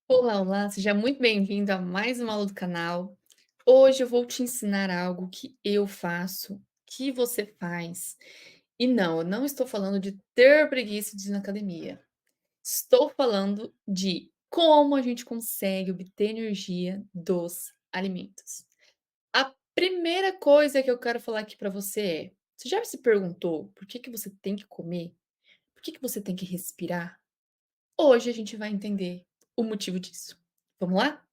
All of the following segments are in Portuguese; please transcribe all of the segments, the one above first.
Olá, olá, seja muito bem-vindo a mais uma aula do canal. Hoje eu vou te ensinar algo que eu faço, que você faz. E não, eu não estou falando de ter preguiça de ir na academia. Estou falando de como a gente consegue obter energia dos alimentos. A primeira coisa que eu quero falar aqui para você é: você já se perguntou por que que você tem que comer? Por que que você tem que respirar? Hoje a gente vai entender o motivo disso. Vamos lá?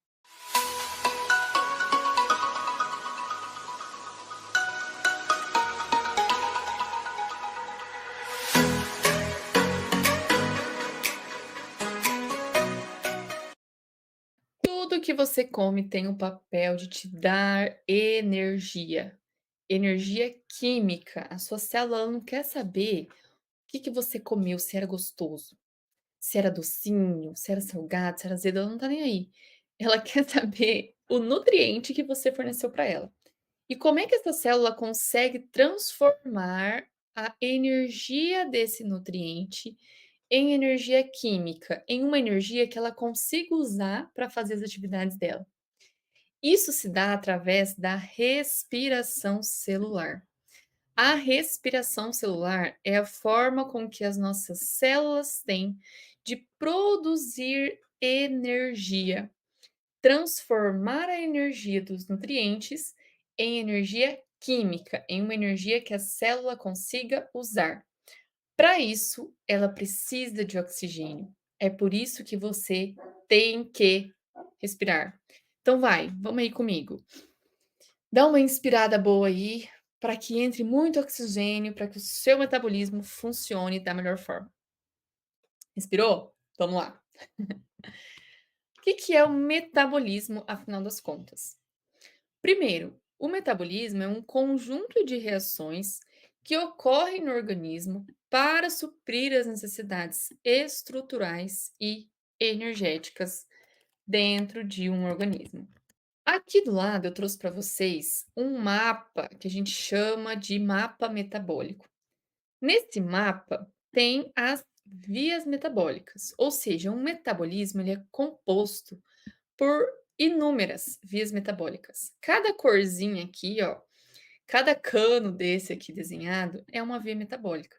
Tudo que você come tem o papel de te dar energia, energia química. A sua célula ela não quer saber o que que você comeu, se era gostoso, se era docinho, se era salgado, se era azedo, ela não tá nem aí. Ela quer saber o nutriente que você forneceu para ela. E como é que essa célula consegue transformar a energia desse nutriente em energia química, em uma energia que ela consiga usar para fazer as atividades dela? Isso se dá através da respiração celular. A respiração celular é a forma com que as nossas células têm de produzir energia, transformar a energia dos nutrientes em energia química, em uma energia que a célula consiga usar. Para isso, ela precisa de oxigênio. É por isso que você tem que respirar. Então vai, vamos aí comigo. Dá uma inspirada boa aí, para que entre muito oxigênio, para que o seu metabolismo funcione da melhor forma. Respirou? Vamos lá. O que que é o metabolismo, afinal das contas? Primeiro, o metabolismo é um conjunto de reações que ocorrem no organismo para suprir as necessidades estruturais e energéticas dentro de um organismo. Aqui do lado eu trouxe para vocês um mapa que a gente chama de mapa metabólico. Nesse mapa tem as vias metabólicas, ou seja, um metabolismo ele é composto por inúmeras vias metabólicas. Cada corzinha aqui, ó, cada cano desse aqui desenhado é uma via metabólica.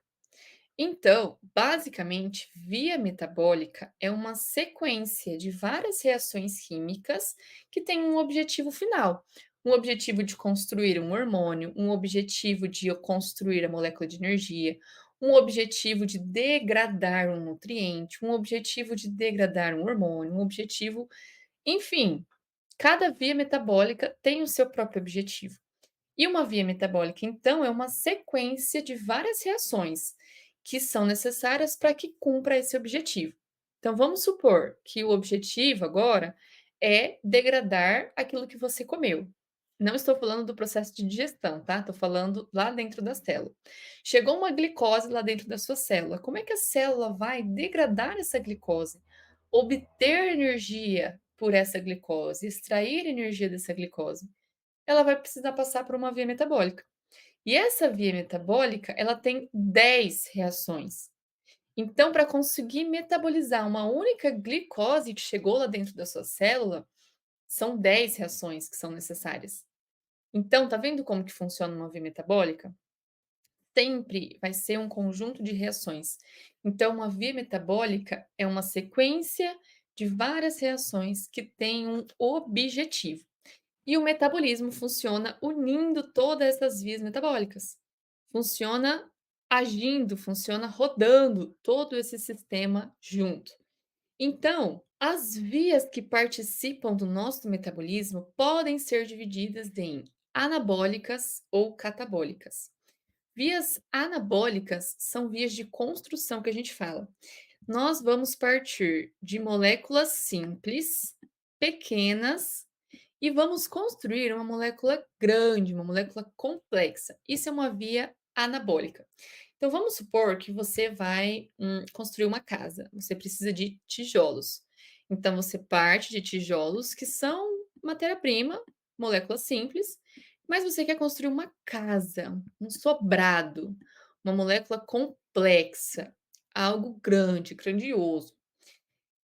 Então, basicamente, via metabólica é uma sequência de várias reações químicas que têm um objetivo final. Um objetivo de construir um hormônio, um objetivo de construir a molécula de energia, um objetivo de degradar um nutriente, um objetivo de degradar um hormônio, um objetivo, enfim, cada via metabólica tem o seu próprio objetivo. E uma via metabólica, então, é uma sequência de várias reações que são necessárias para que cumpra esse objetivo. Então, vamos supor que o objetivo agora é degradar aquilo que você comeu. Não estou falando do processo de digestão, tá? Estou falando lá dentro da célula. Chegou uma glicose lá dentro da sua célula. Como é que a célula vai degradar essa glicose? Obter energia por essa glicose, extrair energia dessa glicose? Ela vai precisar passar por uma via metabólica. E essa via metabólica, ela tem 10 reações. Então, para conseguir metabolizar uma única glicose que chegou lá dentro da sua célula, são 10 reações que são necessárias. Então, tá vendo como que funciona uma via metabólica? Sempre vai ser um conjunto de reações. Então, uma via metabólica é uma sequência de várias reações que têm um objetivo. E o metabolismo funciona unindo todas essas vias metabólicas. Funciona agindo, funciona rodando todo esse sistema junto. Então, as vias que participam do nosso metabolismo podem ser divididas em anabólicas ou catabólicas. Vias anabólicas são vias de construção que a gente fala. Nós vamos partir de moléculas simples, pequenas, e vamos construir uma molécula grande, uma molécula complexa. Isso é uma via anabólica. Então, vamos supor que você vai construir uma casa. Você precisa de tijolos. Então, você parte de tijolos que são matéria-prima, molécula simples, mas você quer construir uma casa, um sobrado, uma molécula complexa, algo grande, grandioso.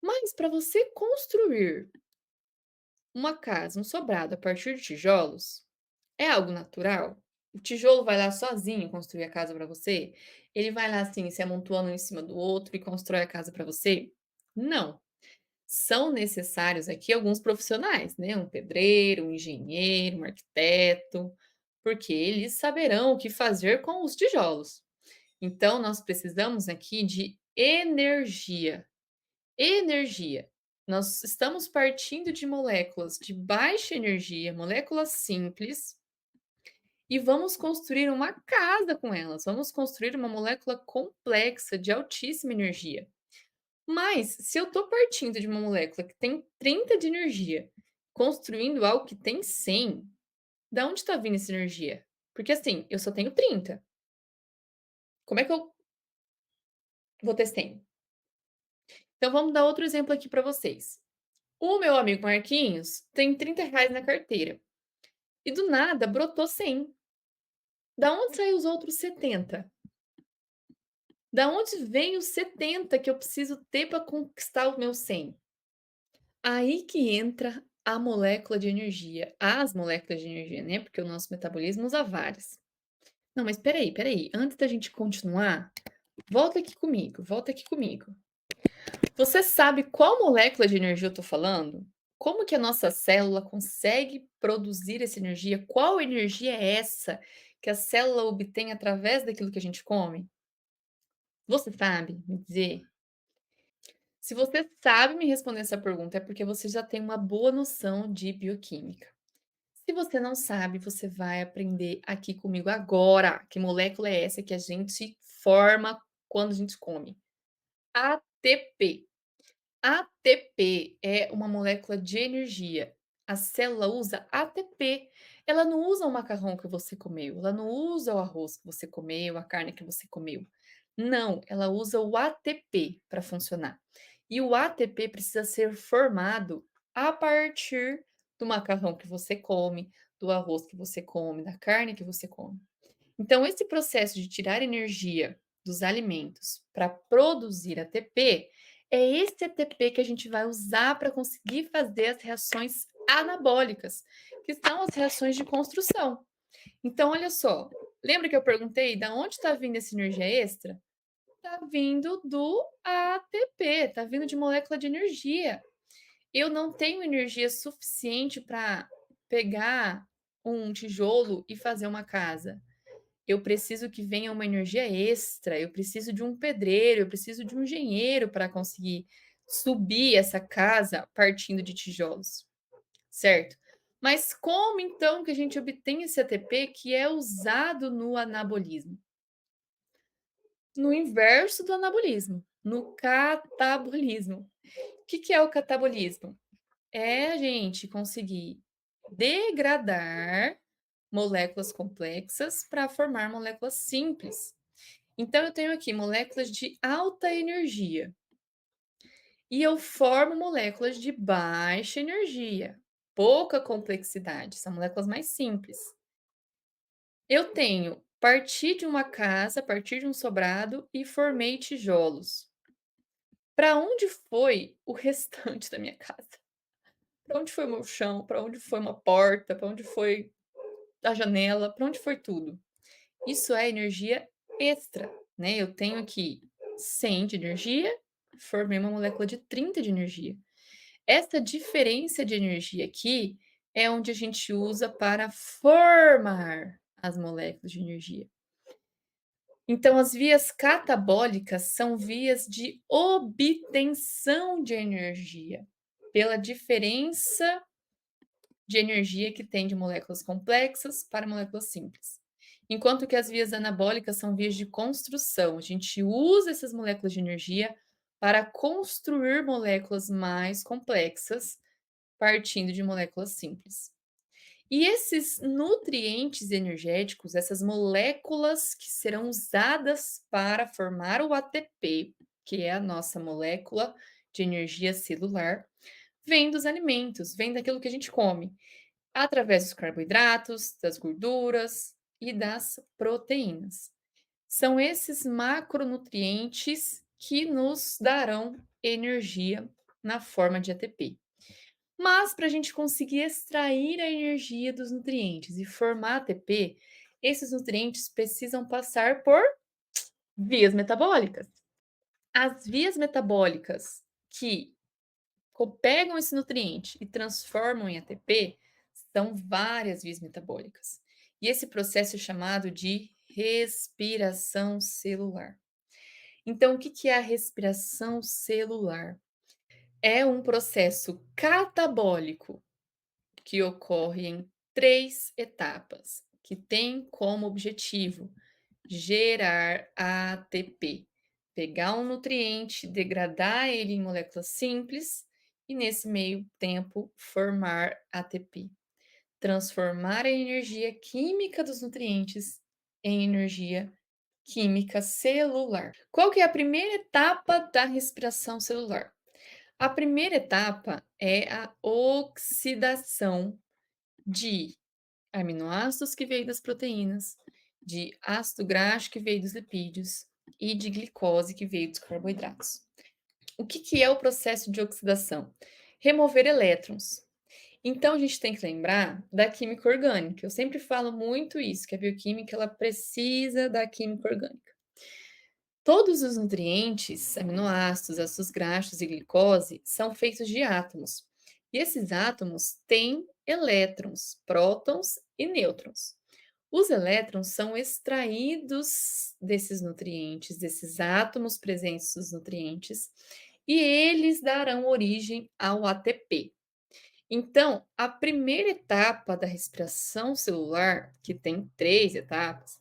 Mas para você construir uma casa, um sobrado a partir de tijolos, é algo natural? O tijolo vai lá sozinho construir a casa para você? Ele vai lá, assim, se amontoando um em cima do outro e constrói a casa para você? Não. São necessários aqui alguns profissionais, né, um pedreiro, um engenheiro, um arquiteto, porque eles saberão o que fazer com os tijolos. Então nós precisamos aqui de energia. Energia. Nós estamos partindo de moléculas de baixa energia, moléculas simples, e vamos construir uma casa com elas. Vamos construir uma molécula complexa de altíssima energia. Mas, se eu estou partindo de uma molécula que tem 30 de energia, construindo algo que tem 100, da onde está vindo essa energia? Porque assim, eu só tenho 30. Como é que eu vou ter 100? Então vamos dar outro exemplo aqui para vocês. O meu amigo Marquinhos tem R$ 30 na carteira e do nada brotou 100. Da onde saiu os outros 70? Da onde vem os 70 que eu preciso ter para conquistar o meu 100? Aí que entra a molécula de energia, as moléculas de energia, né, porque o nosso metabolismo usa várias. Não, mas espera aí, antes da gente continuar, volta aqui comigo, volta aqui comigo. Você sabe qual molécula de energia eu tô falando? Como que a nossa célula consegue produzir essa energia? Qual energia é essa que a célula obtém através daquilo que a gente come? Você sabe me dizer? Se você sabe me responder essa pergunta, é porque você já tem uma boa noção de bioquímica. Se você não sabe, você vai aprender aqui comigo agora. Que molécula é essa que a gente forma quando a gente come? ATP. ATP é uma molécula de energia. A célula usa ATP. Ela não usa o macarrão que você comeu, ela não usa o arroz que você comeu, a carne que você comeu. Não, ela usa o ATP para funcionar. E o ATP precisa ser formado a partir do macarrão que você come, do arroz que você come, da carne que você come. Então, esse processo de tirar energia dos alimentos para produzir ATP, é esse ATP que a gente vai usar para conseguir fazer as reações anabólicas, que são as reações de construção. Então, olha só, lembra que eu perguntei da onde está vindo essa energia extra? Está vindo do ATP, está vindo de molécula de energia. Eu não tenho energia suficiente para pegar um tijolo e fazer uma casa. Eu preciso que venha uma energia extra, eu preciso de um pedreiro, eu preciso de um engenheiro para conseguir subir essa casa partindo de tijolos, certo? Mas como então que a gente obtém esse ATP que é usado no anabolismo? No inverso do anabolismo, no catabolismo. O que é o catabolismo? É a gente conseguir degradar moléculas complexas para formar moléculas simples. Então, eu tenho aqui moléculas de alta energia e eu formo moléculas de baixa energia, pouca complexidade, são moléculas mais simples. Eu tenho parti de uma casa, partir de um sobrado e formei tijolos. Para onde foi o restante da minha casa? Para onde foi o meu chão? Para onde foi uma porta? Para onde foi a janela? Para onde foi tudo? Isso é energia extra, né? Eu tenho aqui 100 de energia, formei uma molécula de 30 de energia. Essa diferença de energia aqui é onde a gente usa para formar as moléculas de energia. Então, as vias catabólicas são vias de obtenção de energia, pela diferença de energia que tem de moléculas complexas para moléculas simples. Enquanto que as vias anabólicas são vias de construção, a gente usa essas moléculas de energia para construir moléculas mais complexas, partindo de moléculas simples. E esses nutrientes energéticos, essas moléculas que serão usadas para formar o ATP, que é a nossa molécula de energia celular, vêm dos alimentos, vêm daquilo que a gente come através dos carboidratos, das gorduras e das proteínas. São esses macronutrientes que nos darão energia na forma de ATP. Mas para a gente conseguir extrair a energia dos nutrientes e formar ATP, esses nutrientes precisam passar por vias metabólicas. As vias metabólicas que pegam esse nutriente e transformam em ATP são várias vias metabólicas. E esse processo é chamado de respiração celular. Então, o que que é a respiração celular? É um processo catabólico que ocorre em 3 etapas, que tem como objetivo gerar ATP. Pegar um nutriente, degradar ele em moléculas simples e, nesse meio tempo, formar ATP. Transformar a energia química dos nutrientes em energia química celular. Qual que é a primeira etapa da respiração celular? A primeira etapa é a oxidação de aminoácidos que veio das proteínas, de ácido graxo que veio dos lipídios e de glicose que veio dos carboidratos. O que que é o processo de oxidação? Remover elétrons. Então a gente tem que lembrar da química orgânica. Eu sempre falo muito isso, que a bioquímica ela precisa da química orgânica. Todos os nutrientes, aminoácidos, ácidos graxos e glicose são feitos de átomos. E esses átomos têm elétrons, prótons e nêutrons. Os elétrons são extraídos desses nutrientes, desses átomos presentes nos nutrientes, e eles darão origem ao ATP. Então, a primeira etapa da respiração celular, que tem 3 etapas,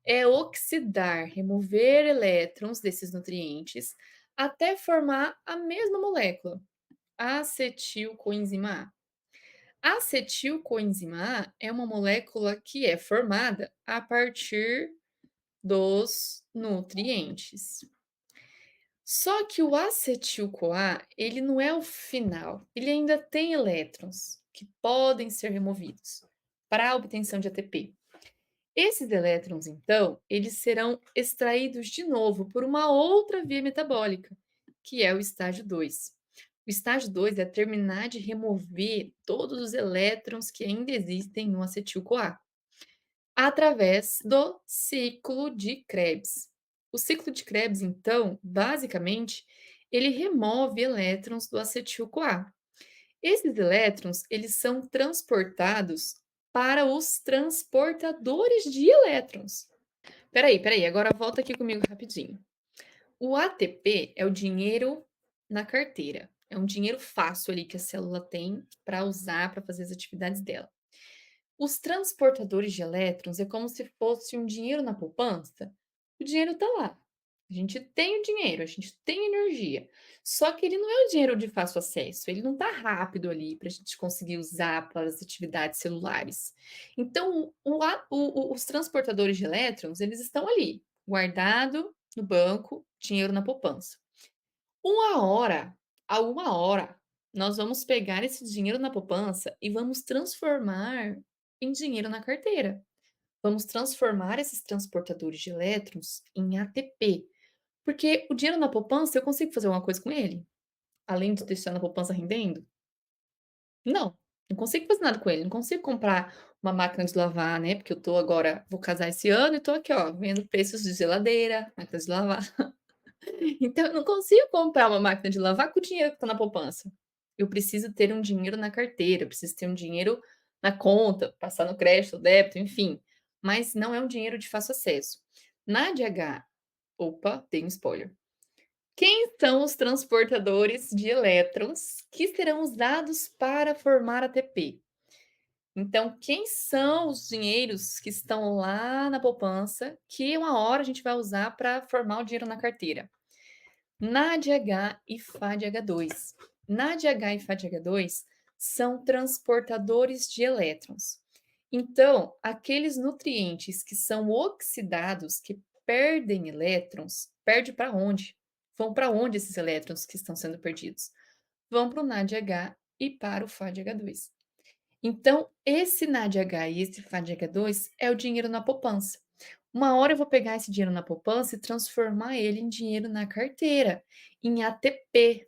é oxidar, remover elétrons desses nutrientes até formar a mesma molécula, a acetilcoenzima A. A acetilcoenzima A é uma molécula que é formada a partir dos nutrientes. Só que o acetil-CoA, ele não é o final, ele ainda tem elétrons que podem ser removidos para a obtenção de ATP. Esses elétrons, então, eles serão extraídos de novo por uma outra via metabólica, que é o estágio 2. O estágio 2 é terminar de remover todos os elétrons que ainda existem no acetil-CoA através do ciclo de Krebs. O ciclo de Krebs, então, basicamente, ele remove elétrons do acetil-CoA. Esses elétrons, eles são transportados para os transportadores de elétrons. Peraí, agora volta aqui comigo rapidinho. O ATP é o dinheiro na carteira. É um dinheiro fácil ali que a célula tem para usar para fazer as atividades dela. Os transportadores de elétrons é como se fosse um dinheiro na poupança. O dinheiro está lá. A gente tem o dinheiro, a gente tem energia. Só que ele não é o dinheiro de fácil acesso, ele não está rápido ali para a gente conseguir usar para as atividades celulares. Então, os transportadores de elétrons, eles estão ali, guardado no banco, dinheiro na poupança. Uma hora, a uma hora, nós vamos pegar esse dinheiro na poupança e vamos transformar em dinheiro na carteira. Vamos transformar esses transportadores de elétrons em ATP, porque o dinheiro na poupança eu consigo fazer alguma coisa com ele, além de deixar na poupança rendendo? Não, não consigo fazer nada com ele, não consigo comprar uma máquina de lavar, né? Porque eu tô agora, vou casar esse ano e tô aqui, ó, vendo preços de geladeira, máquina de lavar. Então eu não consigo comprar uma máquina de lavar com o dinheiro que está na poupança. Eu preciso ter um dinheiro na carteira, eu preciso ter um dinheiro na conta, passar no crédito, débito, enfim. Mas não é um dinheiro de fácil acesso. Na DH, opa, tem um spoiler. Quem são os transportadores de elétrons que serão usados para formar ATP? Então, quem são os dinheiros que estão lá na poupança que uma hora a gente vai usar para formar o dinheiro na carteira? NADH e FADH2. NADH e FADH2 são transportadores de elétrons. Então, aqueles nutrientes que são oxidados, que perdem elétrons, perde para onde? Vão para onde esses elétrons que estão sendo perdidos? Vão para o NADH e para o FADH2. Então, esse NADH e esse FADH2 é o dinheiro na poupança. Uma hora eu vou pegar esse dinheiro na poupança e transformar ele em dinheiro na carteira, em ATP.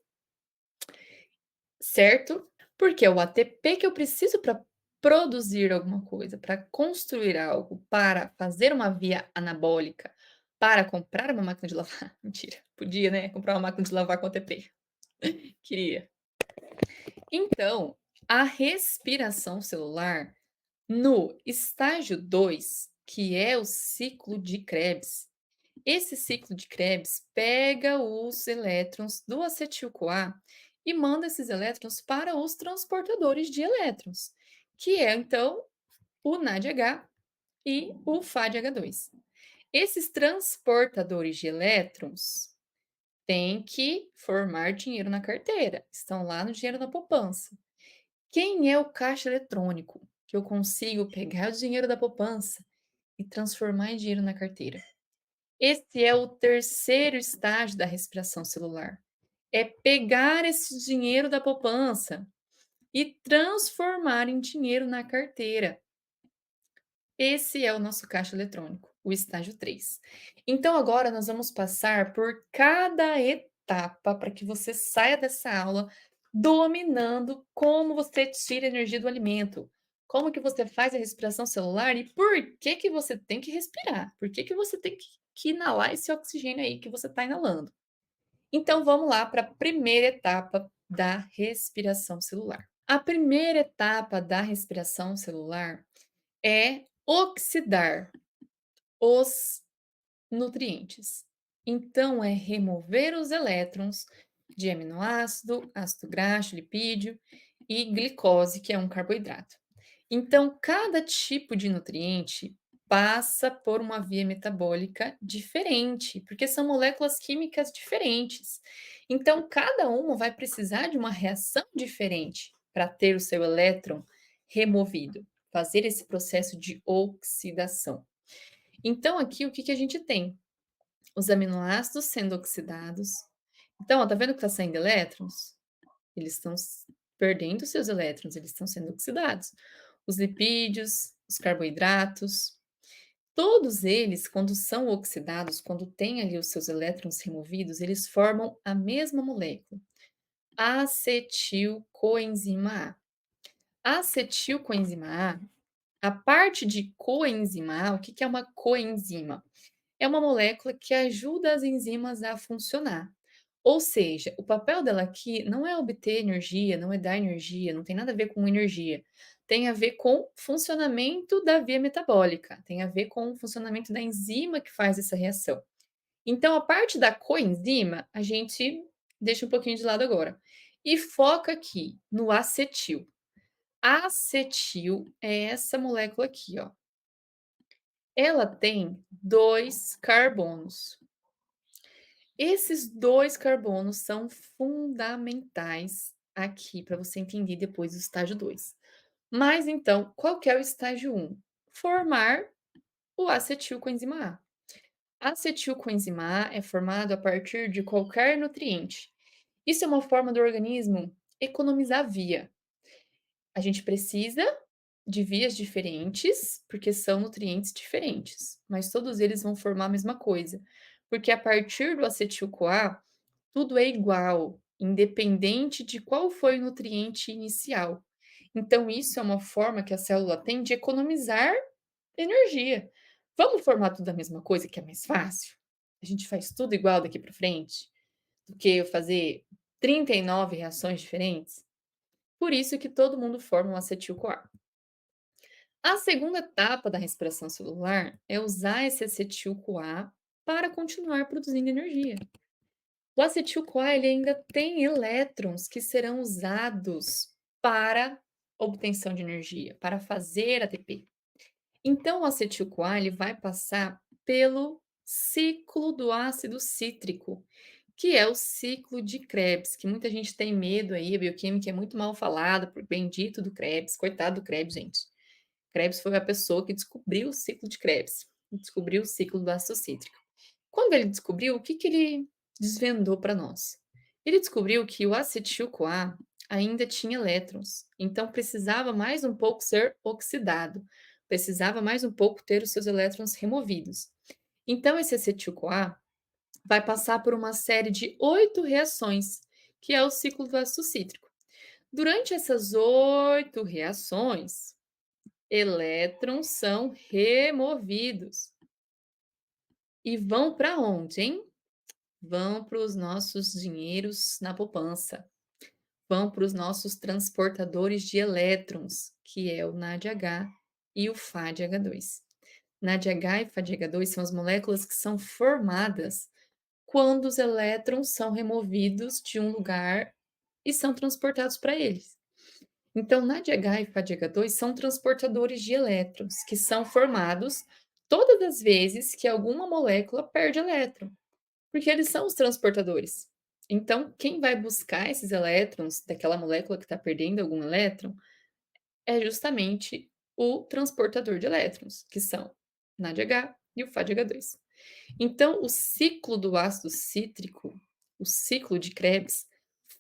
certo? Porque é o ATP que eu preciso para produzir alguma coisa, para construir algo, para fazer uma via anabólica, para comprar uma máquina de lavar. Mentira, podia, né, comprar uma máquina de lavar com ATP. Queria. Então, a respiração celular no estágio 2, que é o ciclo de Krebs, esse ciclo de Krebs pega os elétrons do acetil-CoA e manda esses elétrons para os transportadores de elétrons, que é então o NADH e o FADH2. Esses transportadores de elétrons têm que formar dinheiro na carteira, estão lá no dinheiro da poupança. Quem é o caixa eletrônico que eu consigo pegar o dinheiro da poupança e transformar em dinheiro na carteira? Esse é o terceiro estágio da respiração celular. É pegar esse dinheiro da poupança e transformar em dinheiro na carteira. Esse é o nosso caixa eletrônico, o estágio 3. Então, agora nós vamos passar por cada etapa para que você saia dessa aula dominando como você tira a energia do alimento, como que você faz a respiração celular e por que que você tem que respirar, por que que você tem que inalar esse oxigênio aí que você está inalando. Então, vamos lá para a primeira etapa da respiração celular. A primeira etapa da respiração celular é oxidar os nutrientes. Então, é remover os elétrons de aminoácido, ácido graxo, lipídio e glicose, que é um carboidrato. Então, cada tipo de nutriente passa por uma via metabólica diferente, porque são moléculas químicas diferentes. Então, cada uma vai precisar de uma reação diferente para ter o seu elétron removido, fazer esse processo de oxidação. Então, aqui o que que a gente tem? Os aminoácidos sendo oxidados. Então, ó, tá vendo que tá saindo elétrons? Eles estão perdendo seus elétrons, eles estão sendo oxidados. Os lipídios, os carboidratos, todos eles, quando são oxidados, quando tem ali os seus elétrons removidos, eles formam a mesma molécula, acetilcoenzima A. Acetilcoenzima A parte de coenzima A, o que que é uma coenzima? É uma molécula que ajuda as enzimas a funcionar. Ou seja, o papel dela aqui não é obter energia, não é dar energia, não tem nada a ver com energia. Tem a ver com funcionamento da via metabólica, tem a ver com o funcionamento da enzima que faz essa reação. Então, a parte da coenzima, a gente deixa um pouquinho de lado agora. E foca aqui no acetil. Acetil é essa molécula aqui, ó. Ela tem 2 carbonos. Esses 2 carbonos são fundamentais aqui para você entender depois o estágio 2. Mas então, qual que é o estágio 1? Formar o acetilcoenzima A. Acetilcoenzima A é formado a partir de qualquer nutriente. Isso é uma forma do organismo economizar via. A gente precisa de vias diferentes, porque são nutrientes diferentes, mas todos eles vão formar a mesma coisa, porque a partir do acetil-CoA, tudo é igual, independente de qual foi o nutriente inicial. Então, isso é uma forma que a célula tem de economizar energia. Vamos formar tudo a mesma coisa, que é mais fácil? A gente faz tudo igual daqui para frente, do que eu fazer 39 reações diferentes? Por isso que todo mundo forma um acetil-CoA. A segunda etapa da respiração celular é usar esse acetil-CoA para continuar produzindo energia. O acetil-CoA ele ainda tem elétrons que serão usados para obtenção de energia, para fazer ATP. Então, o acetil-CoA ele vai passar pelo ciclo do ácido cítrico, que é o ciclo de Krebs, que muita gente tem medo aí, a bioquímica é muito mal falada, por bendito do Krebs, coitado do Krebs, gente. Krebs foi a pessoa que descobriu o ciclo de Krebs, descobriu o ciclo do ácido cítrico. Quando ele descobriu, o que que ele desvendou para nós? Ele descobriu que o acetil-CoA ainda tinha elétrons, então precisava mais um pouco ser oxidado, precisava mais um pouco ter os seus elétrons removidos. Então, esse acetil-CoA vai passar por uma série de 8 reações, que é o ciclo do ácido cítrico. Durante essas 8 reações, elétrons são removidos e vão para onde, hein? Vão para os nossos dinheiros na poupança, vão para os nossos transportadores de elétrons, que é o NADH e o FADH2. NADH e FADH2 são as moléculas que são formadas quando os elétrons são removidos de um lugar e são transportados para eles. Então, NADH e FADH2 são transportadores de elétrons, que são formados todas as vezes que alguma molécula perde elétron, porque eles são os transportadores. Então, quem vai buscar esses elétrons daquela molécula que está perdendo algum elétron é justamente o transportador de elétrons, que são NADH e o FADH2. Então, o ciclo do ácido cítrico, o ciclo de Krebs,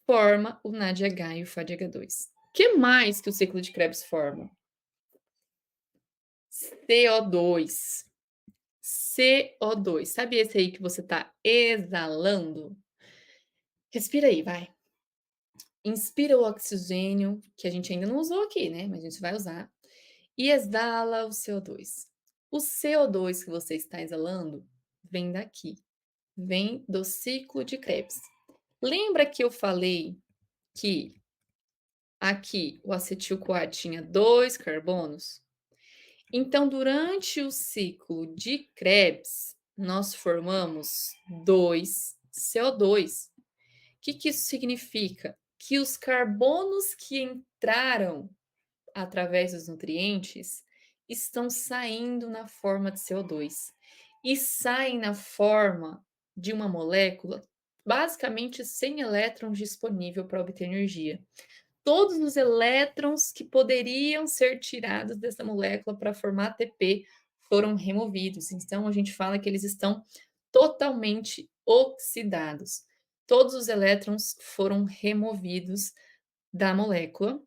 forma o NADH e o FADH2. O que mais que o ciclo de Krebs forma? CO2. CO2. Sabe esse aí que você está exalando? Respira aí, vai. Inspira o oxigênio, que a gente ainda não usou aqui, né? Mas a gente vai usar. E exala o CO2. O CO2 que você está exalando vem daqui. Vem do ciclo de Krebs. Lembra que eu falei que aqui o acetil-CoA tinha 2 carbonos? Então, durante o ciclo de Krebs, nós formamos 2 CO2. O que isso significa? Que os carbonos que entraram através dos nutrientes estão saindo na forma de CO2 e saem na forma de uma molécula basicamente sem elétrons disponível para obter energia. Todos os elétrons que poderiam ser tirados dessa molécula para formar ATP foram removidos. Então, a gente fala que eles estão totalmente oxidados. Todos os elétrons foram removidos da molécula.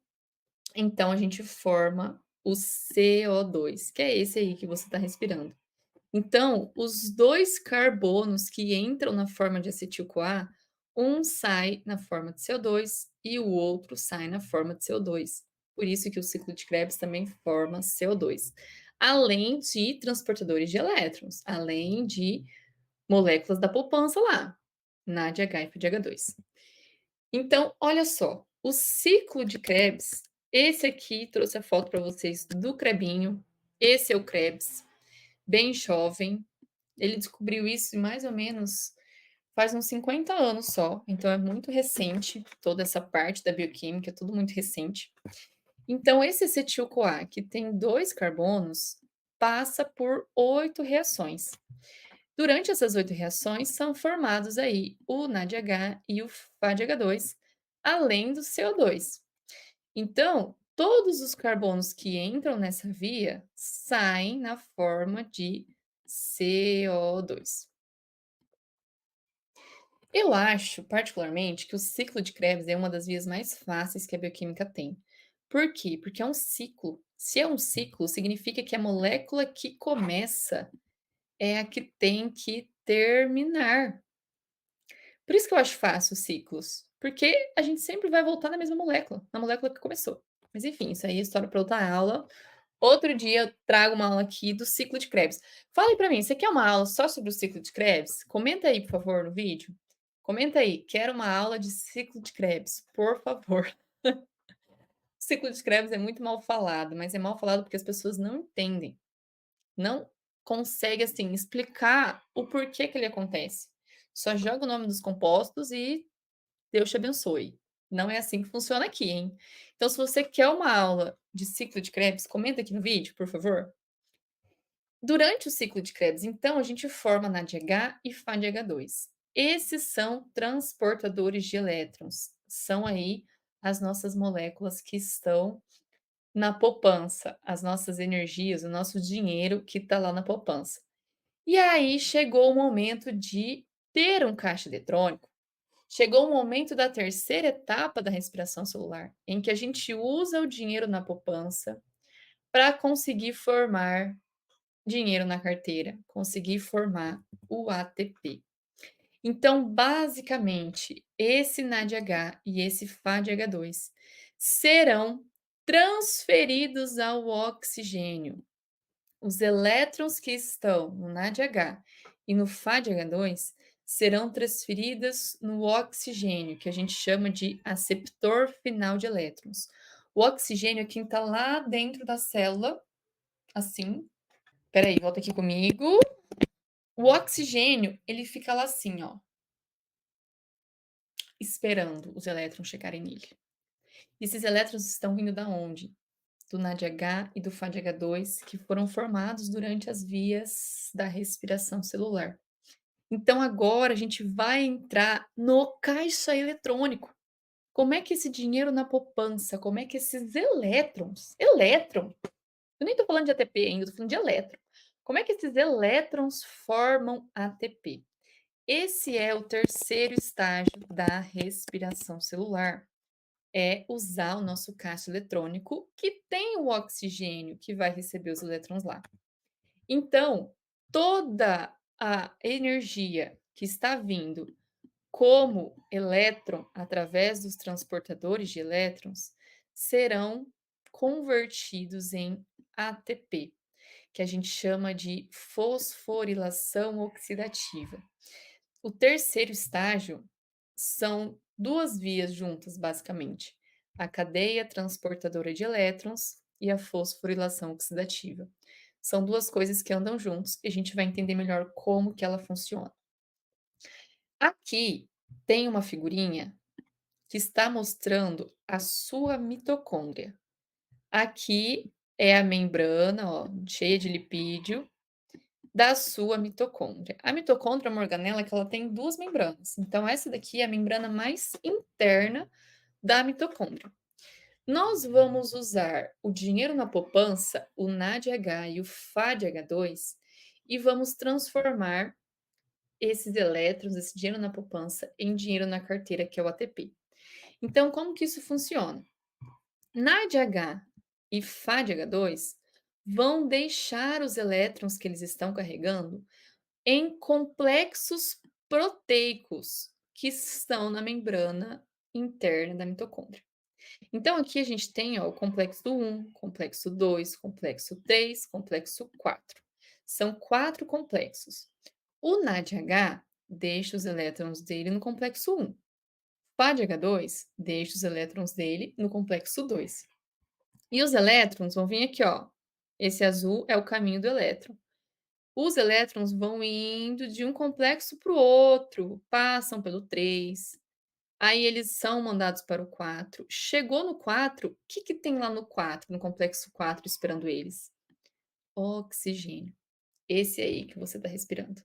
Então, a gente forma o CO2, que é esse aí que você está respirando. Então, os 2 carbonos que entram na forma de acetil-CoA, um sai na forma de CO2 e o outro sai na forma de CO2. Por isso que o ciclo de Krebs também forma CO2. Além de transportadores de elétrons, além de moléculas da poupança lá, NADH e FADH2. Então, olha só, o ciclo de Krebs, esse aqui trouxe a foto para vocês do Krebinho, esse é o Krebs, bem jovem, ele descobriu isso mais ou menos faz uns 50 anos só, então é muito recente, toda essa parte da bioquímica, é tudo muito recente. Então, esse acetil-CoA, que tem 2 carbonos, passa por 8 reações. Durante essas 8 reações, são formados aí o NADH e o FADH2, além do CO2. Então, todos os carbonos que entram nessa via saem na forma de CO2. Eu acho, particularmente, que o ciclo de Krebs é uma das vias mais fáceis que a bioquímica tem. Por quê? Porque é um ciclo. Se é um ciclo, significa que a molécula que começa é a que tem que terminar. Por isso que eu acho fácil os ciclos, porque a gente sempre vai voltar na mesma molécula, na molécula que começou. Mas enfim, isso aí é história para outra aula. Outro dia eu trago uma aula aqui do ciclo de Krebs. Fala aí para mim, você quer uma aula só sobre o ciclo de Krebs? Comenta aí, por favor, no vídeo. Comenta aí, quero uma aula de ciclo de Krebs, por favor. O ciclo de Krebs é muito mal falado, mas é mal falado porque as pessoas não entendem. Não conseguem, assim, explicar o porquê que ele acontece. Só joga o nome dos compostos e Deus te abençoe. Não é assim que funciona aqui, hein? Então, se você quer uma aula de ciclo de Krebs, comenta aqui no vídeo, por favor. Durante o ciclo de Krebs, então, a gente forma NADH e FADH2. Esses são transportadores de elétrons. São aí as nossas moléculas que estão na poupança, as nossas energias, o nosso dinheiro que está lá na poupança. E aí chegou o momento de ter um caixa eletrônico. Chegou o momento da terceira etapa da respiração celular, em que a gente usa o dinheiro na poupança para conseguir formar dinheiro na carteira, conseguir formar o ATP. Então, basicamente, esse NADH e esse FADH2 serão transferidos ao oxigênio. Os elétrons que estão no NADH e no FADH2 serão transferidos no oxigênio, que a gente chama de aceptor final de elétrons. O oxigênio é quem está lá dentro da célula, assim. Peraí, volta aqui comigo. O oxigênio, ele fica lá assim, ó, esperando os elétrons chegarem nele. E esses elétrons estão vindo da onde? Do NADH e do FADH2, que foram formados durante as vias da respiração celular. Então agora a gente vai entrar no caixa eletrônico. Como é que esse dinheiro na poupança, como é que esses elétrons, eu nem estou falando de ATP ainda, estou falando de elétron. Como é que esses elétrons formam ATP? Esse é o terceiro estágio da respiração celular. É usar o nosso caixa eletrônico que tem o oxigênio que vai receber os elétrons lá. Então, toda a energia que está vindo como elétron através dos transportadores de elétrons serão convertidos em ATP, que a gente chama de fosforilação oxidativa. O terceiro estágio são duas vias juntas, basicamente: a cadeia transportadora de elétrons e a fosforilação oxidativa. São duas coisas que andam juntos e a gente vai entender melhor como que ela funciona. Aqui tem uma figurinha que está mostrando a sua mitocôndria. Aqui é a membrana, ó, cheia de lipídio da sua mitocôndria. A mitocôndria é uma organela que ela tem duas membranas. Então essa daqui é a membrana mais interna da mitocôndria. Nós vamos usar o dinheiro na poupança, o NADH e o FADH2, e vamos transformar esses elétrons, esse dinheiro na poupança, em dinheiro na carteira, que é o ATP. Então, como que isso funciona? NADH e FADH2 vão deixar os elétrons que eles estão carregando em complexos proteicos que estão na membrana interna da mitocôndria. Então, aqui a gente tem ó, o complexo 1, complexo 2, complexo 3, complexo 4. São 4 complexos. O NADH deixa os elétrons dele no complexo 1. FADH2 deixa os elétrons dele no complexo 2. E os elétrons vão vir aqui, ó. Esse azul é o caminho do elétron. Os elétrons vão indo de um complexo para o outro, passam pelo 3, aí eles são mandados para o 4. Chegou no 4, o que, que tem lá no 4, no complexo 4, esperando eles? Oxigênio. Esse aí que você está respirando.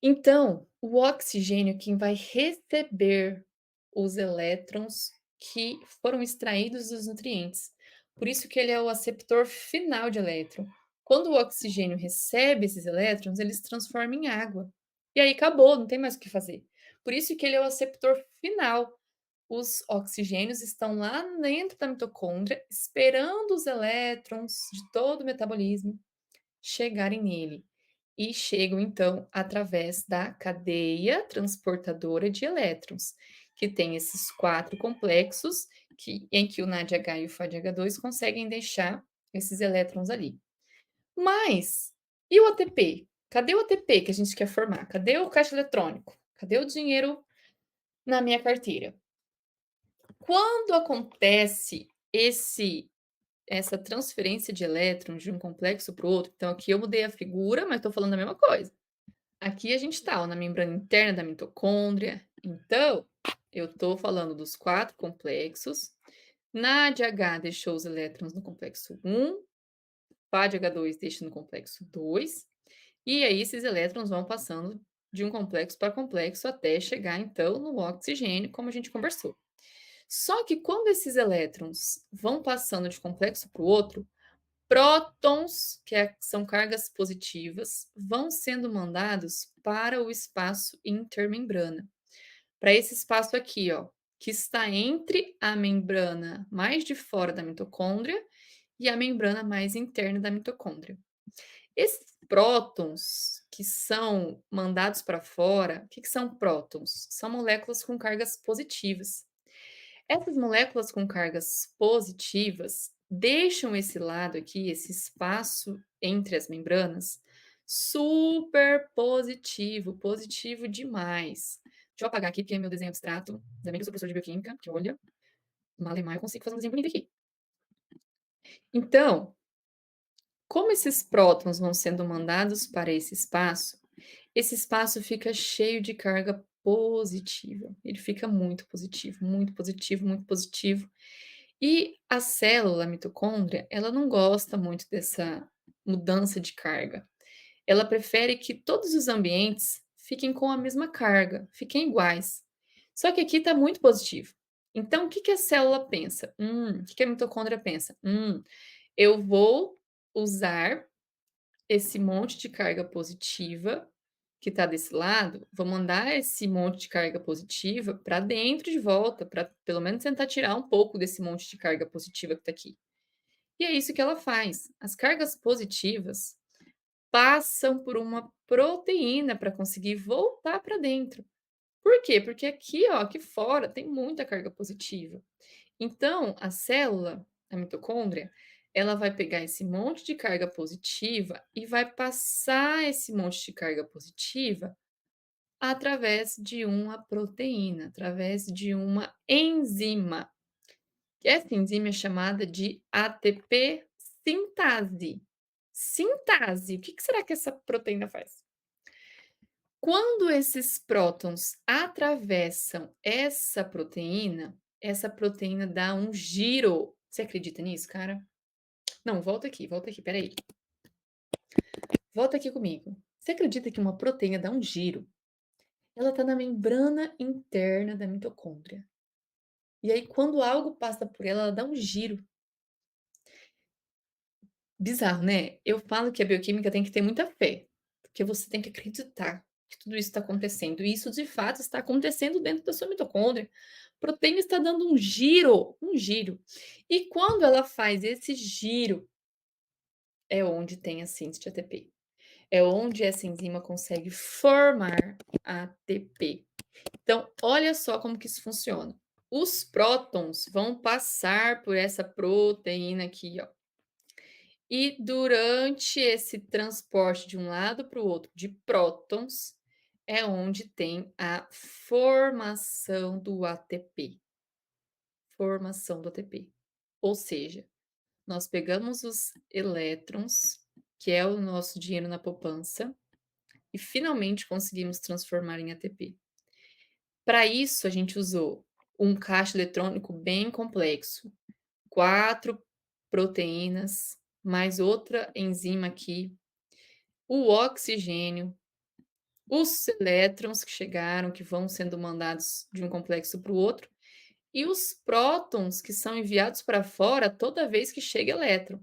Então, o oxigênio é quem vai receber os elétrons que foram extraídos dos nutrientes. Por isso que ele é o aceptor final de elétron. Quando o oxigênio recebe esses elétrons, ele se transforma em água. E aí acabou, não tem mais o que fazer. Por isso que ele é o aceptor final. Os oxigênios estão lá dentro da mitocôndria, esperando os elétrons de todo o metabolismo chegarem nele. E chegam, então, através da cadeia transportadora de elétrons, que tem esses 4 complexos, em que o NADH e o FADH2 conseguem deixar esses elétrons ali. Mas, e o ATP? Cadê o ATP que a gente quer formar? Cadê o caixa eletrônico? Cadê o dinheiro na minha carteira? Quando acontece essa transferência de elétrons de um complexo para o outro, então aqui eu mudei a figura, mas estou falando a mesma coisa. Aqui a gente está na membrana interna da mitocôndria, então eu estou falando dos 4 complexos. NADH deixou os elétrons no complexo 1, FADH2 deixa no complexo 2, e aí esses elétrons vão passando de um complexo para complexo até chegar então no oxigênio, como a gente conversou. Só que quando esses elétrons vão passando de complexo para o outro, prótons, são cargas positivas, vão sendo mandados para o espaço intermembrana. Para esse espaço aqui, ó, que está entre a membrana mais de fora da mitocôndria e a membrana mais interna da mitocôndria. Esses prótons que são mandados para fora, o que são prótons? São moléculas com cargas positivas. Essas moléculas com cargas positivas deixam esse lado aqui, esse espaço entre as membranas, super positivo, positivo demais. Deixa eu apagar aqui, porque é meu desenho abstrato. Ainda bem que eu sou professor de bioquímica, que olha, malemar eu consigo fazer um desenho bonito aqui. Então, como esses prótons vão sendo mandados para esse espaço fica cheio de carga positiva. Ele fica muito positivo, muito positivo, muito positivo. E a célula, a mitocôndria, ela não gosta muito dessa mudança de carga. Ela prefere que todos os ambientes fiquem com a mesma carga, fiquem iguais. Só que aqui está muito positivo. Então, o que que a célula pensa? O que que a mitocôndria pensa? Eu vou usar esse monte de carga positiva que está desse lado, vou mandar esse monte de carga positiva para dentro de volta, para pelo menos tentar tirar um pouco desse monte de carga positiva que está aqui. E é isso que ela faz. As cargas positivas passam por uma proteína para conseguir voltar para dentro. Por quê? Porque aqui, ó, aqui fora tem muita carga positiva. Então, a célula, a mitocôndria, ela vai pegar esse monte de carga positiva e vai passar esse monte de carga positiva através de uma proteína, através de uma enzima. Essa enzima é chamada de ATP sintase. Sintase. O que será que essa proteína faz? Quando esses prótons atravessam essa proteína dá um giro. Você acredita nisso, cara? Não, volta aqui, peraí. Volta aqui comigo. Você acredita que uma proteína dá um giro? Ela está na membrana interna da mitocôndria. E aí, quando algo passa por ela, ela dá um giro. Bizarro, né? Eu falo que a bioquímica tem que ter muita fé, porque você tem que acreditar que tudo isso está acontecendo. E isso, de fato, está acontecendo dentro da sua mitocôndria. A proteína está dando um giro, um giro. E quando ela faz esse giro, é onde tem a síntese de ATP. É onde essa enzima consegue formar ATP. Então, olha só como que isso funciona. Os prótons vão passar por essa proteína aqui, ó. E durante esse transporte de um lado para o outro de prótons, é onde tem a formação do ATP. Formação do ATP. Ou seja, nós pegamos os elétrons, que é o nosso dinheiro na poupança, e finalmente conseguimos transformar em ATP. Para isso, a gente usou um caixa eletrônico bem complexo, 4 proteínas, mais outra enzima aqui, o oxigênio, os elétrons que chegaram, que vão sendo mandados de um complexo para o outro, e os prótons que são enviados para fora toda vez que chega elétron.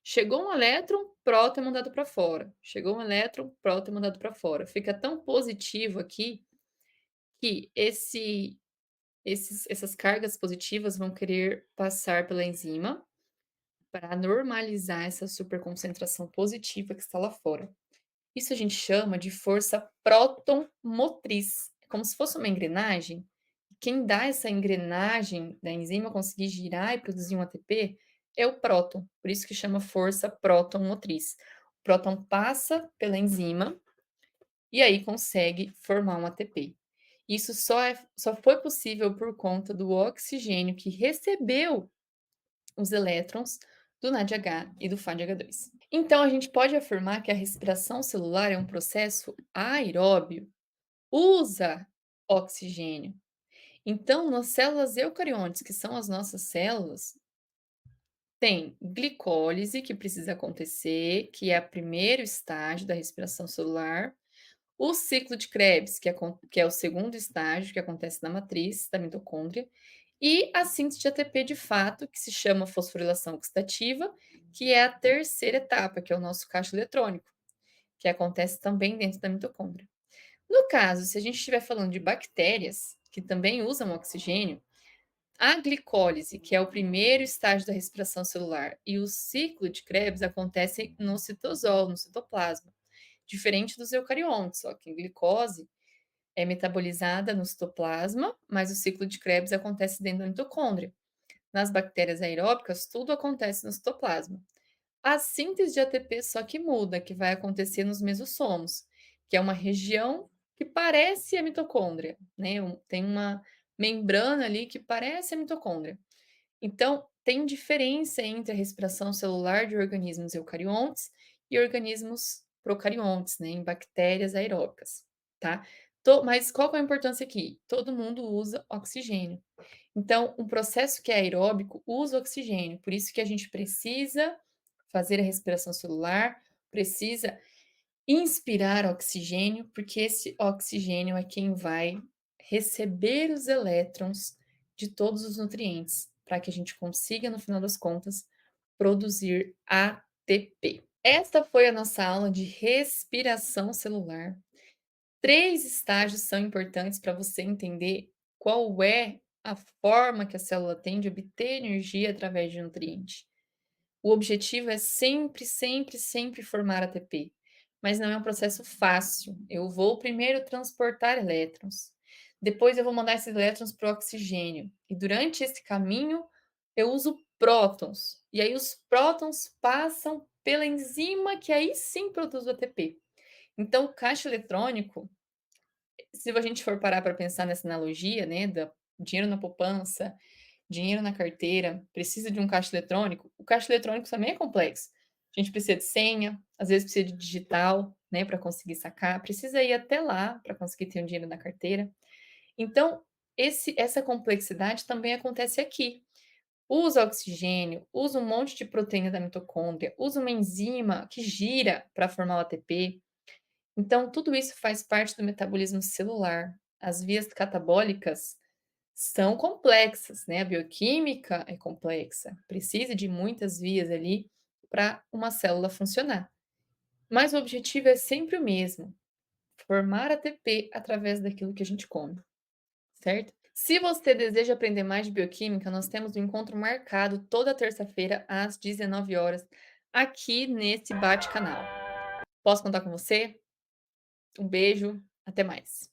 Chegou um elétron, próton é mandado para fora. Chegou um elétron, próton é mandado para fora. Fica tão positivo aqui que essas cargas positivas vão querer passar pela enzima para normalizar essa superconcentração positiva que está lá fora. Isso a gente chama de força próton-motriz. É como se fosse uma engrenagem. Quem dá essa engrenagem da enzima conseguir girar e produzir um ATP é o próton. Por isso que chama força próton-motriz. O próton passa pela enzima e aí consegue formar um ATP. Isso só foi possível por conta do oxigênio que recebeu os elétrons do NADH e do FADH2. Então, a gente pode afirmar que a respiração celular é um processo aeróbio, usa oxigênio. Então, nas células eucariontes, que são as nossas células, tem glicólise que precisa acontecer, que é o primeiro estágio da respiração celular, o ciclo de Krebs, que é o segundo estágio que acontece na matriz da mitocôndria, e a síntese de ATP de fato, que se chama fosforilação oxidativa, que é a terceira etapa, que é o nosso caixa eletrônico, que acontece também dentro da mitocôndria. No caso, se a gente estiver falando de bactérias, que também usam oxigênio, a glicólise, que é o primeiro estágio da respiração celular, e o ciclo de Krebs acontecem no citosol, no citoplasma, diferente dos eucariontes, ó, que a glicose é metabolizada no citoplasma, mas o ciclo de Krebs acontece dentro da mitocôndria. Nas bactérias aeróbicas, tudo acontece no citoplasma. A síntese de ATP só que muda, que vai acontecer nos mesossomos, que é uma região que parece a mitocôndria, né? Tem uma membrana ali que parece a mitocôndria. Então, tem diferença entre a respiração celular de organismos eucariontes e organismos procariontes, né, em bactérias aeróbicas, tá? Mas qual que é a importância aqui? Todo mundo usa oxigênio. Então, um processo que é aeróbico usa oxigênio, por isso que a gente precisa fazer a respiração celular, precisa inspirar oxigênio, porque esse oxigênio é quem vai receber os elétrons de todos os nutrientes, para que a gente consiga, no final das contas, produzir ATP. Esta foi a nossa aula de respiração celular. 3 estágios são importantes para você entender qual é a forma que a célula tem de obter energia através de nutriente. O objetivo é sempre, sempre, sempre formar ATP, mas não é um processo fácil. Eu vou primeiro transportar elétrons, depois eu vou mandar esses elétrons para o oxigênio, e durante esse caminho eu uso prótons, e aí os prótons passam pela enzima que aí sim produz o ATP. Então, o caixa eletrônico, se a gente for parar para pensar nessa analogia, né, da dinheiro na poupança, dinheiro na carteira, precisa de um caixa eletrônico, o caixa eletrônico também é complexo. A gente precisa de senha, às vezes precisa de digital, né, para conseguir sacar, precisa ir até lá para conseguir ter um dinheiro na carteira. Então, essa complexidade também acontece aqui. Usa oxigênio, usa um monte de proteína da mitocôndria, usa uma enzima que gira para formar o ATP. Então, tudo isso faz parte do metabolismo celular. As vias catabólicas são complexas, né? A bioquímica é complexa, precisa de muitas vias ali para uma célula funcionar. Mas o objetivo é sempre o mesmo: formar ATP através daquilo que a gente come, certo? Se você deseja aprender mais de bioquímica, nós temos um encontro marcado toda terça-feira às 19 horas aqui nesse bate-canal. Posso contar com você? Um beijo, até mais.